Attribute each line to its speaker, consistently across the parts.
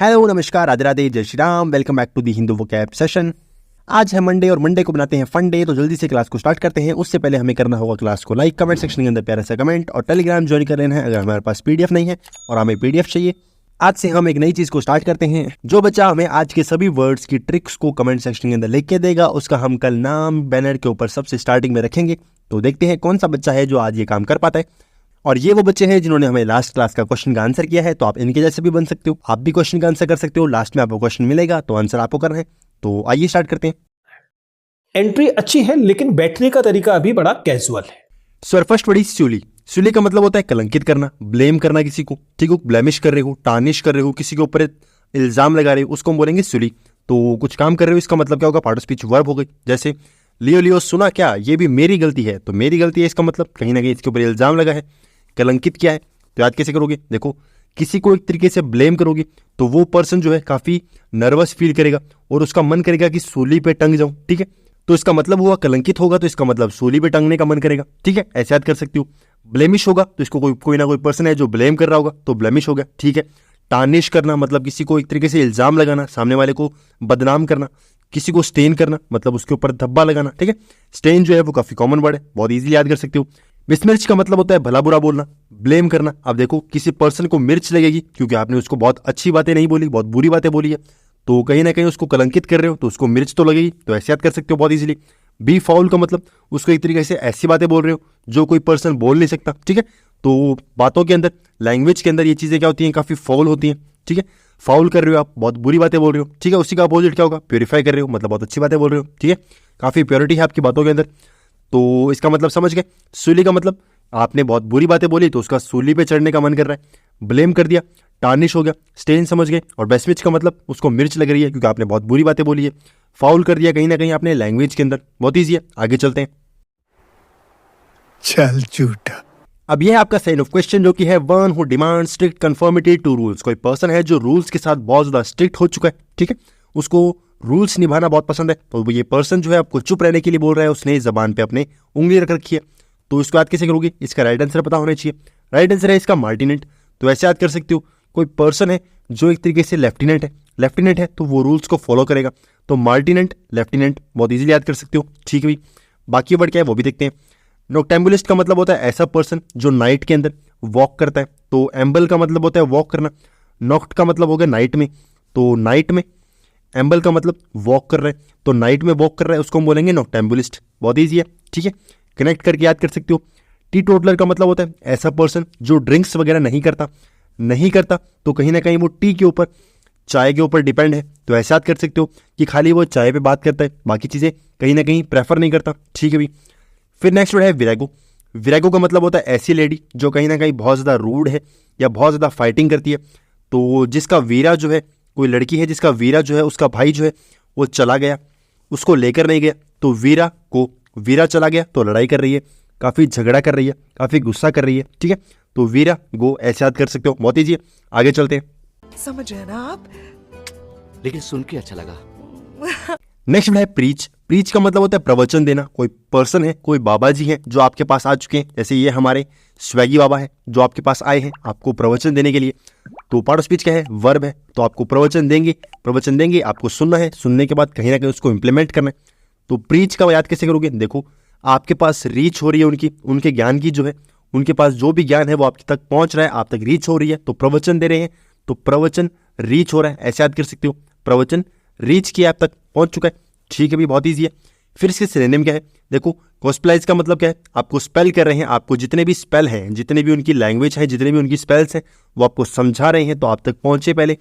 Speaker 1: Hello नमस्कार राधे राधे जय Shri Ram. Welcome back to the Hindu vocab session. आज है मंडे और मंडे को बनाते हैं फन डे, तो जल्दी से क्लास को स्टार्ट करते हैं। उससे पहले हमें करना होगा क्लास को लाइक, कमेंट सेक्शन के अंदर प्यारा सा कमेंट और टेलीग्राम ज्वाइन कर लेना है अगर हमारे पास पीडीएफ नहीं है और हमें पीडीएफ चाहिए। आज से हम एक नई चीज को स्टार्ट करते हैं। जो बच्चा हमें आज के सभी वर्ड्स की ट्रिक्स को कमेंट सेक्शन के अंदर लिख के देगा उसका हम कल नाम बैनर के ऊपर सबसे स्टार्टिंग में रखेंगे। तो देखते हैं कौन सा बच्चा है जो आज ये काम कर पाता है। और ये वो बच्चे हैं जिन्होंने हमें लास्ट क्लास का क्वेश्चन का आंसर किया है, तो आप इनके जैसे भी बन सकते हो। आप भी क्वेश्चन का आंसर कर सकते हो। लास्ट में आपको क्वेश्चन मिलेगा तो आंसर आपको करना है। तो आइए स्टार्ट करते हैं।
Speaker 2: एंट्री अच्छी है लेकिन बैठने का तरीका अभी बड़ा कैजुअल है।
Speaker 1: सर फर्स्ट वर्ड सूली। सूली का मतलब होता है कलंकित करना, ब्लेम करना किसी को। ठीक हो, ब्लेमिश कर रहे हो, टार्निश कर रहे हो, किसी के ऊपर इल्जाम लगा रहे हो, उसको हम बोलेंगे सूली। तो कुछ काम कर रहे हो, इसका मतलब क्या होगा, पार्ट ऑफ स्पीच वर्ब हो गई। जैसे लियो लियो सुना क्या, ये भी मेरी गलती है, तो मेरी गलती है इसका मतलब कहीं ना कहीं इसके ऊपर इल्जाम लगा है। कलंकित किया है, तो याद कैसे करोगे, देखो किसी को एक तरीके से ब्लेम करोगे तो वो पर्सन जो है काफी नर्वस फील करेगा और उसका मन करेगा कि सूली पे टंग जाऊं। ठीक है, तो इसका मतलब हुआ कलंकित होगा तो इसका मतलब सूली पे टंगने का मन करेगा। ठीक है, ऐसे याद कर सकती हो। ब्लेमिश होगा तो इसको कोई ना कोई पर्सन है जो ब्लेम कर रहा होगा तो ब्लेमिश हो गया। ठीक है, टार्निश करना मतलब किसी को एक तरीके से इल्जाम लगाना, सामने वाले को बदनाम करना। किसी को स्टेन करना मतलब उसके ऊपर धब्बा लगाना। ठीक है, स्टेन जो है वो काफी कॉमन वर्ड है, बहुत इजीली याद कर सकते हो। मिर्च का मतलब होता है भला बुरा बोलना, ब्लेम करना। अब देखो किसी पर्सन को मिर्च लगेगी क्योंकि आपने उसको बहुत अच्छी बातें नहीं बोली, बहुत बुरी बातें बोली है, तो कहीं ना कहीं उसको कलंकित कर रहे हो तो उसको मिर्च तो लगेगी। तो ऐसे याद कर सकते हो बहुत इजीली। बी फाउल का मतलब उसको एक तरीके से ऐसी बातें बोल रहे हो जो कोई पर्सन बोल नहीं सकता। ठीक है, तो बातों के अंदर, लैंग्वेज के अंदर ये चीजें क्या होती हैं, काफी फाउल होती हैं। ठीक है, फाउल कर रहे हो आप, बहुत बुरी बातें बोल रहे हो। ठीक है, उसी का अपोजिट क्या होगा, प्योरीफाई कर रहे हो मतलब बहुत अच्छी बातें बोल रहे हो। ठीक है, काफी प्योरिटी है आपकी बातों के अंदर, तो इसका मतलब समझ गए। सूली का मतलब आपने बहुत बुरी बातें बोली तो उसका सूली पे चढ़ने का मन कर रहा है। ब्लेम कर दिया, टार्निश हो गया, स्टेन समझ गए। और बेस्मिच का मतलब उसको मिर्च लग रही है क्योंकि आपने बहुत बुरी बातें बोली है। फाउल कर दिया कहीं ना कहीं आपने लैंग्वेज के अंदर, बहुत ईजी है। आगे चलते हैं।
Speaker 3: चल झूठा।
Speaker 1: अब यह है आपका साइन ऑफ क्वेश्चन जो कि है one who demand strict conformity to rules. कोई पर्सन है जो रूल्स के साथ बहुत ज्यादा स्ट्रिक्ट हो चुका है। ठीक है, उसको रूल्स निभाना बहुत पसंद है, तो ये पर्सन जो है आपको चुप रहने के लिए बोल रहा है। उसने जबान पे अपने उंगली रख रखी है, तो इसको याद कैसे करोगे, इसका राइट आंसर पता होना चाहिए। राइट आंसर है इसका मार्टिनेंट। तो ऐसे याद कर सकते हो, कोई पर्सन है जो एक तरीके से लेफ्टिनेंट है। लेफ्टिनेंट है तो वो रूल्स को फॉलो करेगा, तो मार्टिनेंट लेफ्टिनेंट बहुत इजीली याद कर सकते हो। ठीक है भाई, बाकी वर्ड क्या है वो भी देखते हैं। नोक्टेम्बुलिस्ट का मतलब होता है ऐसा पर्सन जो नाइट के अंदर वॉक करता है, तो एम्बल का मतलब होता है वॉक करना। नॉक्ट का मतलब हो गया नाइट में, तो नाइट में एम्बल का मतलब वॉक कर रहा है, तो नाइट में वॉक कर रहा है उसको हम बोलेंगे नोक्टेम्बुलिस्ट। बहुत ईजी है। ठीक है, कनेक्ट करके याद कर सकते हो। टी टोटलर का मतलब होता है ऐसा पर्सन जो ड्रिंक्स वगैरह नहीं करता, तो कहीं ना कहीं वो टी के ऊपर, चाय के ऊपर डिपेंड है। तो ऐसा याद कर सकते हो कि खाली वो चाय पे बात करता है, बाकी चीज़ें कहीं ना कहीं प्रेफर नहीं करता। ठीक है भाई, फिर नेक्स्ट वर्ड है विरागो। विरागो का मतलब होता है ऐसी लेडी जो कहीं ना कहीं बहुत ज़्यादा रूड है या बहुत ज़्यादा फाइटिंग करती है। तो जिसका वीरा जो है, कोई लड़की है जिसका वीरा जो है, उसका भाई जो है वो चला गया, उसको लेकर नहीं गया, तो वीरा चला गया तो लड़ाई कर रही है, काफ़ी झगड़ा कर रही है, काफ़ी गुस्सा कर रही है। ठीक है, तो वीरा गो ऐसे याद कर सकते हो, बहुत ईजी है। आगे चलते हैं।
Speaker 4: समझ रहे ना आप,
Speaker 5: लेकिन सुन के अच्छा लगा।
Speaker 1: नेक्स्ट है प्रीच। प्रीच का मतलब होता है प्रवचन देना। कोई पर्सन है, कोई बाबा जी हैं जो आपके पास आ चुके हैं, जैसे ये हमारे स्वैगी बाबा है जो आपके पास आए हैं आपको प्रवचन देने के लिए। तो पार्ट ऑफ स्पीच क्या है, वर्ब है, तो आपको प्रवचन देंगे, आपको सुनना है, सुनने के बाद कहीं ना कहीं उसको इंप्लीमेंट करना है। तो प्रीच का याद कैसे करोगे, देखो आपके पास रीच हो रही है उनके ज्ञान की जो है, उनके पास जो भी ज्ञान है वो आपके तक पहुंच रहा है, आप तक रीच हो रही है, तो प्रवचन दे रहे हैं, तो प्रवचन रीच हो रहा है, ऐसे याद कर सकते हो। प्रवचन रीच किया, आप तक पहुंच चुका है। ठीक है भी, बहुत ईजी है। फिर इसके सिनोनिम क्या है, देखो गोस्पेलाइज का मतलब क्या है, आपको स्पेल कर रहे हैं, आपको जितने भी स्पेल हैं, जितने भी उनकी लैंग्वेज है, जितने भी उनकी स्पेल्स हैं वो आपको समझा रहे हैं, तो आप तक पहुंचे पहले,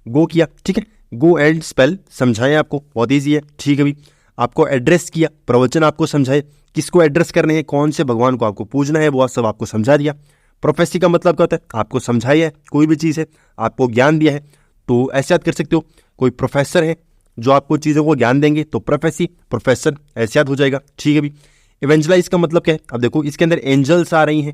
Speaker 1: गो किया। ठीक है, गो एंड स्पेल समझाएं आपको, बहुत ईजी है। ठीक है भी, आपको एड्रेस किया, प्रवचन आपको समझाए, किसको एड्रेस करने हैं, कौन से भगवान को आपको पूजना है, वो सब आपको समझा दिया। प्रोफेसी का मतलब क्या होता है, आपको समझाई है, कोई भी चीज़ है आपको ज्ञान दिया है, तो ऐसे याद कर सकते हो। कोई प्रोफेसर है जो आपको चीज़ों को ज्ञान देंगे, तो प्रोफेसी, प्रोफेसर ऐसे याद हो जाएगा। ठीक है भी, इवेंजलाइज का मतलब क्या है, अब देखो इसके अंदर एंजल्स आ रही हैं,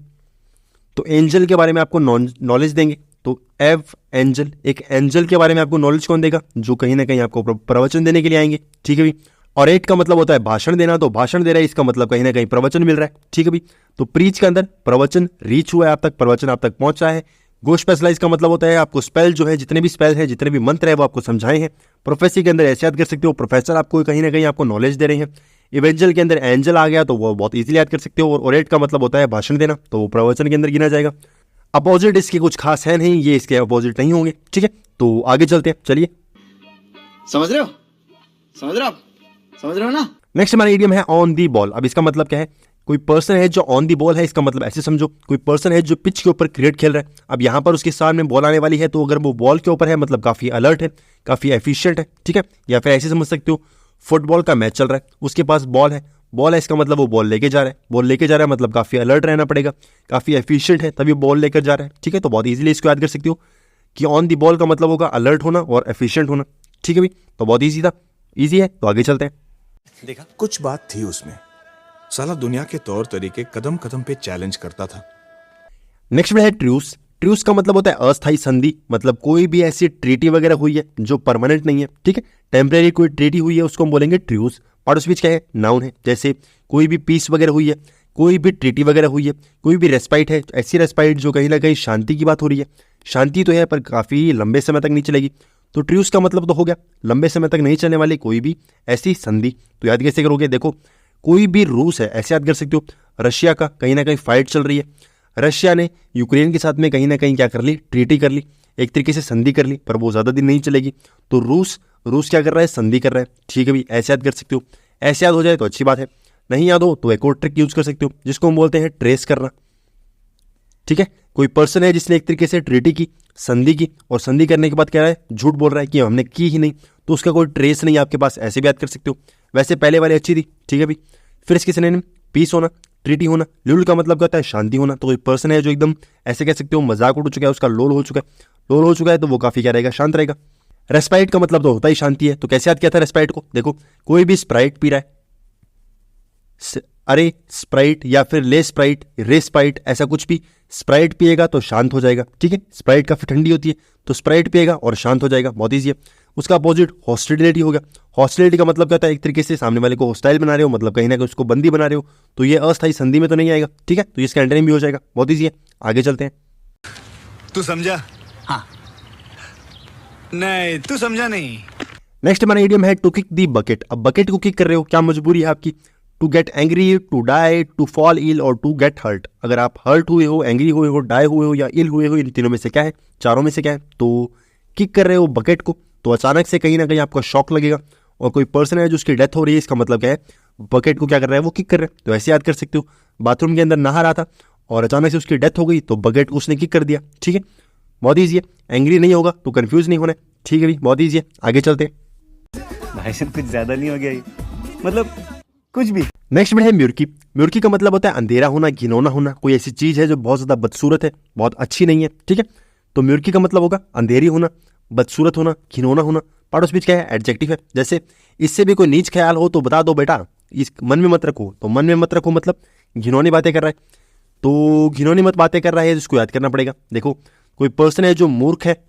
Speaker 1: तो एंजल के बारे में आपको नॉलेज देंगे, तो एंजल, एक एंजल के बारे में आपको नॉलेज कौन देगा, जो कहीं ना कहीं आपको प्रवचन देने के लिए आएंगे। ठीक है भी, और एट का मतलब होता है भाषण देना, तो भाषण दे रहा है, इसका मतलब कहीं ना कहीं प्रवचन मिल रहा है। ठीक है भी, तो प्रीच के अंदर प्रवचन रीच हुआ है आप तक, प्रवचन आप तक पहुंचा है। गो स्पेशलाइज का मतलब होता है आपको स्पेल जो है, जितने भी स्पेल है, जितने भी मंत्र है वो आपको समझाए हैं। प्रोफेसी के अंदर ऐसे याद कर सकते हो, प्रोफेसर आपको कहीं ना कहीं आपको नॉलेज दे रहे हैं। इवेंजल के अंदर एंजल आ गया तो वो बहुत इजीली याद कर सकते हो। और ओरेट का मतलब होता है भाषण देना, तो वो प्रवचन के अंदर गिना जाएगा। अपोजिट इसके कुछ खास है नहीं, ये इसके अपोजिट नहीं होंगे, ठीक है। तो आगे चलते हैं, चलिए।
Speaker 3: समझ रहे हो? समझ रहे हो आप? समझ रहे हो ना?
Speaker 1: नेक्स्ट हमारा इडियम है ऑन दी बॉल। अब इसका मतलब क्या है? कोई पर्सन है जो ऑन दी बॉल है, इसका मतलब ऐसे समझो, कोई पर्सन है जो पिच के ऊपर क्रिकेट खेल रहा है। अब यहाँ पर उसके सामने बॉल आने वाली है, तो अगर वो बॉल के ऊपर है मतलब काफी अलर्ट है, काफी एफिशिएंट है, ठीक है। या फिर ऐसे समझ सकते हो, फुटबॉल का मैच चल रहा है, उसके पास बॉल है इसका मतलब वो बॉल लेके जा रहा है। बॉल लेके जा रहा है मतलब काफी अलर्ट रहना पड़ेगा, काफी एफिशिएंट है तभी बॉल लेकर जा रहा है, ठीक है। तो बहुत इजीली इसको याद कर सकते हो कि ऑन दी बॉल का मतलब होगा अलर्ट होना और एफिशिएंट होना, ठीक है भाई। तो बहुत ईजी था, ईजी है, तो आगे चलते हैं।
Speaker 4: देखा, कुछ बात थी उसमें। साला दुनिया के तौर तरीके कदम कदम पे चैलेंज करता था।
Speaker 1: नेक्स्ट वर्ड है ट्रूस। ट्रूस का मतलब होता है अस्थायी संधि, मतलब कोई भी ऐसी ट्रीटी वगैरह हुई है जो परमानेंट नहीं है, ठीक है। टेम्परेरी कोई ट्रीटी हुई है उसको हम बोलेंगे ट्रूस। पार्ट ऑफ स्पीच क्या है? नाउन है। जैसे कोई भी पीस वगैरह हुई है, कोई भी ट्रीटी वगैरह हुई है, कोई भी रेस्पाइट है, ऐसी रेस्पाइट जो कहीं ना कहीं शांति की बात हो रही है। शांति तो है पर काफी लंबे समय तक नहीं चलेगी, तो ट्रूस का मतलब तो हो गया लंबे समय तक नहीं चलने वाली कोई भी ऐसी संधि। तो याद कैसे करोगे? देखो, कोई भी रूस है ऐसे याद कर सकते हो, रशिया का कहीं ना कहीं फाइट चल रही है, रशिया ने यूक्रेन के साथ में कहीं ना कहीं क्या कर ली? ट्रीटी कर ली, एक तरीके से संधि कर ली, पर वो ज्यादा दिन नहीं चलेगी। तो रूस क्या कर रहा है? संधि कर रहा है, ठीक है भी। ऐसे याद कर सकते हो, ऐसे याद हो जाए तो अच्छी बात है, नहीं याद हो तो एक और ट्रिक यूज कर सकते हो जिसको हम बोलते हैं ट्रेस करना, ठीक है। कोई पर्सन है जिसने एक तरीके से ट्रीटी की, संधि की, और संधि करने के बाद कह रहा है, झूठ बोल रहा है कि हमने की ही नहीं, तो उसका कोई ट्रेस नहीं आपके पास, ऐसे भी याद कर सकते हो। वैसे पहले वाली अच्छी थी, ठीक है भी। फिर इसके सिनोनिम पीस होना, ट्रीटी होना। लुल का मतलब क्या होता है? शांति होना। तो कोई पर्सन है जो एकदम ऐसे कह सकते हो मजाक उड़ चुका है, उसका लोल हो चुका है, तो वो काफी क्या रहेगा? शांत रहेगा। रेस्पाइट का मतलब तो होता ही शांति है, तो कैसे याद किया था रेस्पाइट को? देखो, कोई भी स्प्राइट पी रहा है, अरे स्प्राइट या फिर ले स्प्राइट, रे स्प्राइट, ऐसा कुछ भी, स्प्राइट पिएगा तो शांत हो जाएगा, ठीक है। स्प्राइट काफी ठंडी होती है, तो स्प्राइट पिएगा और शांत हो जाएगा, बहुत ईजी है। उसका अपोजिट हॉस्टिलिटी हो गया। हॉस्टिलिटी का मतलब क्या होता है? एक तरीके से सामने वाले को हॉस्टाइल बना रहे हो, मतलब कहीं ना कहीं उसको बंदी बना रहे हो, तो ये अस्थायी संधि में तो नहीं आएगा, ठीक है। तो इसका एंटोनिम भी हो जाएगा, बहुत ईजी है। आगे चलते हैं।
Speaker 4: तू समझा? हाँ। नहीं, तू समझा नहीं।
Speaker 1: नेक्स्ट हमारा इडियम है टू किक दी बकेट। अब बकेट को किक कर रहे हो, क्या मजबूरी है आपकी? To get angry, to die, to fall ill और टू गेट हर्ट। अगर आप हर्ट हुए हो, एंग्री हुए हो, डाई हुए हो या इल हुए हो, इन तीनों में से क्या है? चारों में से क्या है? तो किक कर रहे हो बकेट को, तो अचानक से कहीं ना कहीं आपको शॉक लगेगा, और कोई पर्सन है जो उसकी डेथ हो रही है, इसका मतलब क्या है? बकेट को क्या कर रहा है? वो किक कर रहा है। तो ऐसे याद कर सकते हो, बाथरूम के अंदर नहा रहा था और अचानक से उसकी डेथ हो गई, तो बकेट को उसने किक कर दिया, ठीक है। बहुत ईजी है, एंग्री नहीं होगा तो कंफ्यूज नहीं होना है, ठीक है भाई, बहुत ईजी है। आगे चलते हैं।
Speaker 6: भाई साहब कुछ ज्यादा नहीं हो गया ये? मतलब कुछ भी।
Speaker 1: नेक्स्ट में है म्यूर्की। म्यूर्की का मतलब होता है अंधेरा होना, घिनौना होना, कोई ऐसी चीज है जो बहुत ज्यादा बदसूरत है, बहुत अच्छी नहीं है, ठीक है। तो म्यूर्की का मतलब होगा अंधेरी होना, बदसूरत होना, घिनौना होना। पार्ट ऑफ स्पीच क्या है? एडजेक्टिव है। जैसे इससे भी कोई नीच ख्याल हो तो बता दो बेटा, इस मन में मत रखो, तो मन में मत रखो मतलब घिनौनी बातें कर रहा है, तो घिनौनी मत बातें कर रहा है जिसको याद करना पड़ेगा। देखो, कोई पर्सन है जो मूर्ख है,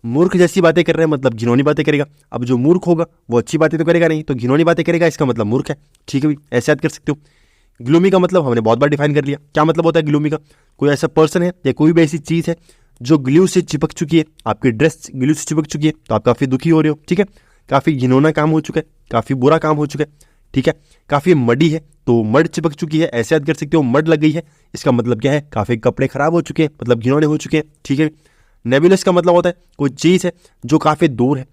Speaker 1: मूर्ख जैसी बातें कर रहे हैं मतलब घिनौनी बातें करेगा। अब जो मूर्ख होगा वो अच्छी बातें तो करेगा नहीं, तो घिनौनी बातें करेगा, इसका मतलब मूर्ख है, ठीक है भी। ऐसे याद कर सकते हो। ग्लूमी का मतलब हमने बहुत बार डिफाइन कर लिया, क्या मतलब होता है ग्लूमी का? कोई ऐसा पर्सन है या कोई भी ऐसी चीज है जो ग्लू से चिपक चुकी है, आपकी ड्रेस ग्लू से चिपक चुकी है, तो आप काफी दुखी हो रहे हो, ठीक है। काफी घिनौना काम हो चुका है, काफी बुरा काम हो चुका है, ठीक है। काफी मडी है, तो मड चिपक चुकी है, ऐसे याद कर सकते हो। मड लग गई है, इसका मतलब क्या है? काफी कपड़े खराब हो चुके हैं, मतलब घिनौने हो चुके हैं, ठीक है। नेबुलस का मतलब होता है कोई चीज है जो काफी दूर है,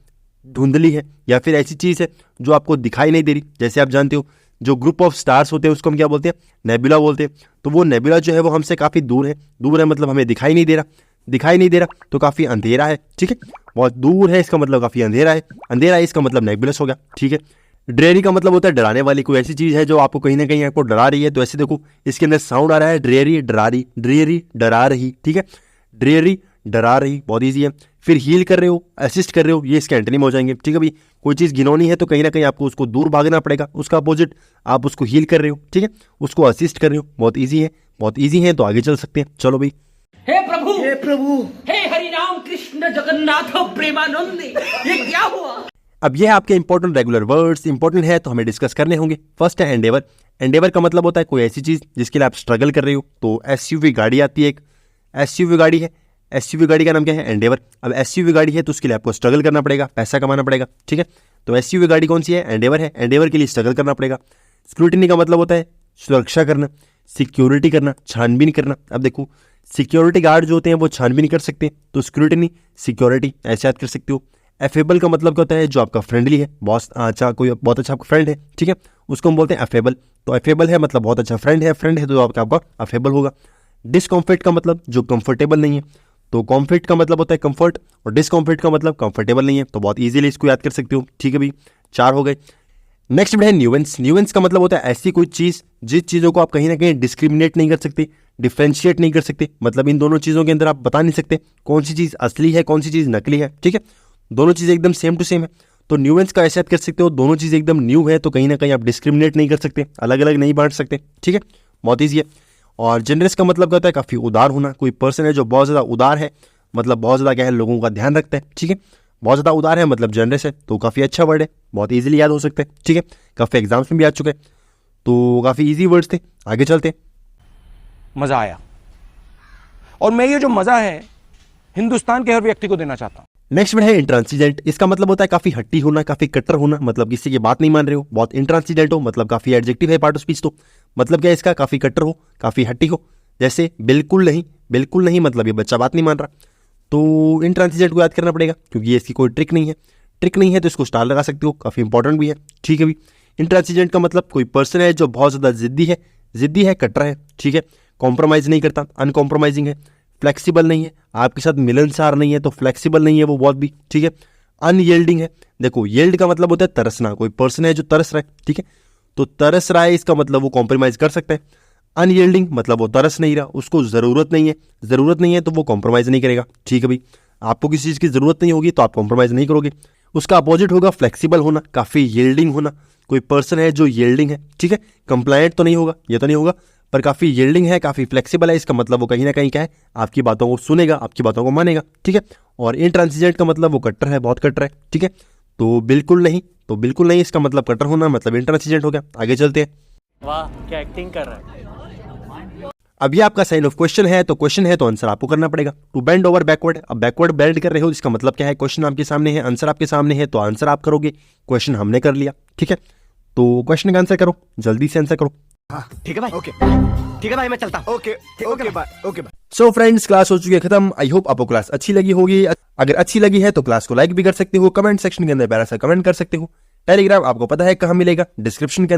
Speaker 1: धुंधली है, या फिर ऐसी चीज है जो आपको दिखाई नहीं दे रही। जैसे आप जानते हो जो ग्रुप ऑफ स्टार्स होते हैं उसको हम क्या बोलते हैं? नेबुला बोलते हैं। तो वो नेबुला जो है वो हमसे काफी दूर है मतलब हमें दिखाई नहीं दे रहा, तो काफी अंधेरा है, ठीक है। बहुत दूर है, इसका मतलब काफी अंधेरा है, इसका मतलब नेबुलस हो गया, ठीक है। ड्रेरी का मतलब होता है डराने वाली, कोई ऐसी चीज है जो आपको कहीं ना कहीं आपको डरा रही है। तो ऐसे देखो, इसके अंदर साउंड आ रहा है ड्रेरी, ड्रेरी डरा रही, ठीक है। ड्रेरी डरा रही, बहुत ईजी है। फिर हील कर रहे हो, असिस्ट कर रहे हो, ये इसके एंटोनिम हो जाएंगे, ठीक है भाई। कोई चीज़ घिनौनी है तो कहीं ना कहीं आपको उसको दूर भागना पड़ेगा, उसका अपोजिट आप उसको हील कर रहे हो, ठीक है, उसको असिस्ट कर रहे हो, बहुत ईजी है। तो आगे चल सकते हैं, चलो भाई।
Speaker 7: हे प्रभु हे हरि राम कृष्ण जगन्नाथ प्रेमानंद, ये क्या हुआ?
Speaker 1: अब ये है आपके इंपॉर्टेंट रेगुलर वर्ड्स, इंपॉर्टेंट है तो हमें डिस्कस करने होंगे। फर्स्ट है एंडेवर। एंडेवर का मतलब होता है कोई ऐसी चीज जिसके लिए आप स्ट्रगल कर रहे हो। तो एसयूवी गाड़ी आती है, एक एसयूवी गाड़ी है, एसयूवी गाड़ी का नाम क्या है? एंडेवर। अब एसयूवी गाड़ी है तो उसके लिए आपको स्ट्रगल करना पड़ेगा, पैसा कमाना पड़ेगा, ठीक है। तो एसयूवी गाड़ी कौन सी है? एंडेवर है। एंडेवर के लिए स्ट्रगल करना पड़ेगा। स्क्रूटिनी का मतलब होता है सुरक्षा करना, सिक्योरिटी करना, छानबीन करना। अब देखो सिक्योरिटी गार्ड जो होते हैं वो छानबीन कर सकते हैं, तो स्क्रूटिनी सिक्योरिटी ऐसे याद कर सकते हो। एफेबल का मतलब क्या होता है? जो आपका फ्रेंडली है, बॉस अच्छा कोई बहुत अच्छा आपका फ्रेंड है, ठीक है, उसको हम बोलते हैं एफेबल। तो एफेबल है मतलब बहुत अच्छा फ्रेंड है तो आपका एफेबल होगा। डिसकम्फर्ट का मतलब जो कंफर्टेबल नहीं है, तो कम्फर्ट का मतलब होता है कंफर्ट और डिसकम्फर्ट का मतलब कंफर्टेबल नहीं है। तो बहुत इजीली इसको याद कर सकते हो, ठीक है भाई। 4 हो गए। नेक्स्ट है न्यूएंस। न्यूएंस का मतलब होता है ऐसी कोई चीज़ जिस चीज़ों को आप कहीं ना कहीं डिस्क्रिमिनेट नहीं कर सकते, डिफ्रेंशिएट नहीं कर सकते, मतलब इन दोनों चीज़ों के अंदर आप बता नहीं सकते कौन सी चीज़ असली है कौन सी चीज़ नकली है, ठीक है, दोनों चीज़ें एकदम सेम टू सेम है। तो न्यूएंस का ऐसे याद कर सकते हो, दोनों चीज़ें एकदम न्यू है तो कहीं ना कहीं आप डिस्क्रिमिनेट नहीं कर सकते, अलग अलग नहीं बांट सकते, ठीक है, बहुत ईजी है। और जनरस का मतलब क्या होता है? काफ़ी उदार होना। कोई पर्सन है जो बहुत ज़्यादा उदार है, मतलब बहुत ज़्यादा क्या है, लोगों का ध्यान रखता है, ठीक है, बहुत ज़्यादा उदार है मतलब जनरस है, तो काफ़ी अच्छा वर्ड है, बहुत इजीली याद हो सकता है, ठीक है, काफ़ी एग्जाम्स में भी आ चुके हैं, तो काफ़ी इजी वर्ड्स थे। आगे चलते हैं।
Speaker 8: मजा आया, और मैं ये जो मजा है हिंदुस्तान के हर व्यक्ति को देना चाहता हूं।
Speaker 1: नेक्स्ट वर्ड है इंट्रांसिजेंट। इसका मतलब होता है काफ़ी हट्टी होना, काफ़ी कट्टर होना, मतलब किसी की बात नहीं मान रहे हो, बहुत इंट्रांसिजेंट हो, मतलब काफ़ी एडजेक्टिव है पार्ट ऑफ स्पीच। तो मतलब क्या है इसका? काफ़ी कट्टर हो, काफ़ी हट्टी हो। जैसे बिल्कुल नहीं, बिल्कुल नहीं मतलब ये बच्चा बात नहीं मान रहा, तो इंट्रांसिजेंट को याद करना पड़ेगा क्योंकि ये इसकी कोई ट्रिक नहीं है। ट्रिक नहीं है तो इसको स्टार लगा सकते हो, काफ़ी इंपॉर्टेंट भी है, ठीक है भी। इंट्रांसिजेंट का मतलब कोई पर्सन है जो बहुत ज़्यादा जिद्दी है, कट्टर है, ठीक है, कॉम्प्रोमाइज़ नहीं करता, अनकॉम्प्रोमाइजिंग है, फ्लेक्सिबल नहीं है, आपके साथ मिलनसार नहीं है, तो फ्लेक्सिबल नहीं है वो बहुत भी, ठीक है। अनयील्डिंग है। देखो येल्ड का मतलब होता है तरसना, कोई पर्सन है जो तरस रहा है, ठीक है, तो तरस रहा है इसका मतलब वो कॉम्प्रोमाइज़ कर सकता है। अनयील्डिंग मतलब वो तरस नहीं रहा, उसको ज़रूरत नहीं है तो वो कॉम्प्रोमाइज़ नहीं करेगा, ठीक है भाई। आपको किसी चीज़ की ज़रूरत नहीं होगी तो आप कॉम्प्रोमाइज़ नहीं करोगे। उसका अपोजिट होगा फ्लेक्सिबल होना, काफ़ी यील्डिंग होना। कोई पर्सन है जो यील्डिंग है, ठीक है, कंप्लायंट तो नहीं होगा, ये तो नहीं होगा, पर काफ़ी यील्डिंग है, काफ़ी फ्लेक्सिबल है, इसका मतलब वो कहीं ना कहीं क्या है, आपकी बातों को सुनेगा, आपकी बातों को मानेगा, ठीक है। और इंट्रांसिजेंट का मतलब वो कट्टर है, बहुत कट्टर है, ठीक है। तो बिल्कुल नहीं इसका मतलब कट्टर होना, मतलब इंट्रांसिजेंट हो गया। आगे चलते हैं।
Speaker 9: वाह क्या एक्टिंग कर रहा है।
Speaker 1: अब ये आपका साइन ऑफ क्वेश्चन है तो आंसर आपको करना पड़ेगा। To bend over backward. अब बैकवर्ड बेंड कर रहे हो, इसका मतलब क्या है? क्वेश्चन आपके सामने है, आंसर आपके सामने है, तो आंसर आप करोगे, क्वेश्चन हमने कर लिया, ठीक है। तो क्वेश्चन का आंसर करो, जल्दी से आंसर करो।
Speaker 5: ठीक है भाई, ओके ठीक है भाई, मैं चलता हूँ। Okay bye.
Speaker 1: So friends, class हो चुकी है खत्म। आई होप आपको क्लास अच्छी लगी होगी। अगर अच्छी लगी है तो क्लास को लाइक भी कर सकते हो, कमेंट सेक्शन के अंदर प्यारा सा कमेंट कर सकते हो। टेलीग्राम आपको पता है कहाँ मिलेगा, डिस्क्रिप्शन के